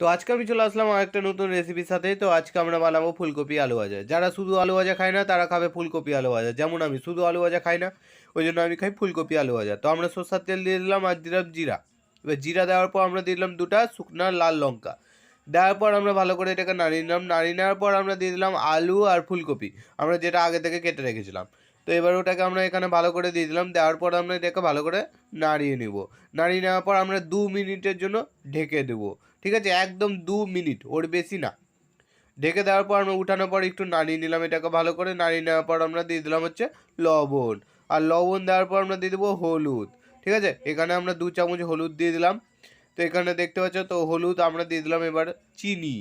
তো আজকে আমি চলে আসলাম আরেকটা নতুন রেসিপির সাথে। তো আজকে আমরা বানাবো ফুলকপি আলু ভাজা। যারা শুধু আলু ভাজা খায় না তারা খাবে ফুলকপি আলু ভাজা। যেমন আমি শুধু আলু ভাজা খাই না, ওই জন্য আমি খাই ফুলকপি আলু ভাজা। তো আমরা সরষের তেল দিয়ে দিলাম আর দিলাম জিরা। এবার জিরা দেওয়ার পর আমরা দিলাম দুটা শুকনা লাল লঙ্কা। দেওয়ার পর আমরা ভালো করে এটাকে নাড়িয়ে নিলাম। নাড়িয়ে নেওয়ার পর আমরা দিয়ে দিলাম আলু আর ফুলকপি, আমরা যেটা আগে থেকে কেটে রেখেছিলাম। তো এবার ওটাকে আমরা এখানে ভালো করে দিয়ে দিলাম। দেওয়ার পর আমরা এটাকে ভালো করে নাড়িয়ে নিব। নাড়িয়ে নেওয়ার পর আমরা 2 মিনিটের জন্য ঢেকে দেবো। ঠিক আছে, একদম 2 মিনিট, ওর বেশি না। ঢেকে দেওয়ার পর আমরা উঠানোর পর একটু নাড়িয়ে নিলাম এটাকে ভালো করে। নাড়িয়ে নেওয়ার পর আমরা দিয়ে দিলাম হচ্ছে লবণ। আর লবণ দেওয়ার পর আমরা দিয়ে দেবো হলুদ। ঠিক আছে, এখানে আমরা 2 চামচ হলুদ দিয়ে দিলাম। তো এখানে দেখতে পাচ্ছ তো হলুদ আমরা দিয়ে দিলাম। এবার চিনি।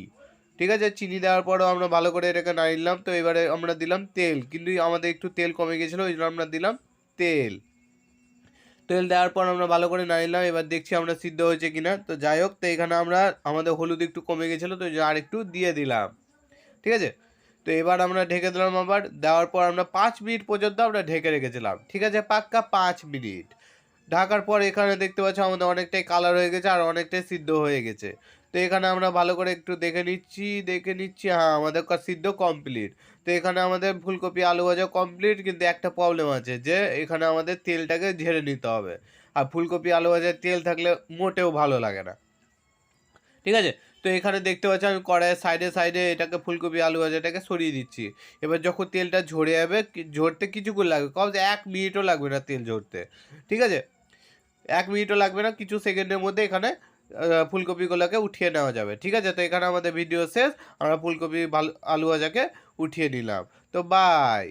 ঠিক আছে, চিনি দেওয়ার পরও আমরা ভালো করে এটাকে নাড়িয়ে নিলাম। তো এবারে আমরা দিলাম তেল, কিন্তু আমাদের একটু তেল কমে গেছিলো, ওই জন্য আমরা দিলাম তেল। তেল দেওয়ার পর আমরা ভালো করে নাড়লাম। এবার দেখছি আমরা সিদ্ধ হয়েছে কিনা। তো যাই হোক, তো এখানে আমরা আমাদের হলুদ একটু কমে গেছিলো, তো আর একটু দিয়ে দিলাম। ঠিক আছে, তো এবার আমরা ঢেকে দিলাম। আবার দেওয়ার পর আমরা 5 মিনিট পর্যন্ত আমরা ঢেকে রেখেছিলাম। ঠিক আছে, পাক্কা 5 মিনিট ঢাকার পর এখানে দেখতে পাচ্ছ আমাদের অনেকটাই কালার হয়ে গেছে আর অনেকটাই সিদ্ধ হয়ে গেছে। তো এখানে আমরা ভালো করে একটু দেখে নিচ্ছি, হ্যাঁ আমাদের সিদ্ধ কমপ্লিট। তো এখানে আমাদের ফুলকপি আলু ভাজা কমপ্লিট, কিন্তু একটা প্রবলেম আছে যে এখানে আমাদের তেলটাকে ঝেড়ে নিতে হবে। আর ফুলকপি আলু ভাজায় তেল থাকলে মোটেও ভালো লাগে না। ঠিক আছে, তো এখানে দেখতে পাচ্ছি আমি কড়াইয়ের সাইডে সাইডে এটাকে ফুলকপি আলু ভাজাটাকে সরিয়ে দিচ্ছি। এবার যখন তেলটা ঝরে যাবে, ঝরতে কিছুক্ষণ লাগবে, কম 1 মিনিটও লাগবে না তেল ঝরতে। ঠিক আছে, 1 মিনিটও লাগবে না, কিছু সেকেন্ডের মধ্যে এখানে ফুলকপিগুলোকে উঠিয়ে নেওয়া যাবে। ঠিক আছে, তো এখানে আমাদের ভিডিও শেষ। আমরা ফুলকপি আলু ভাজাকে উঠিয়ে নিলাম। তো বাই।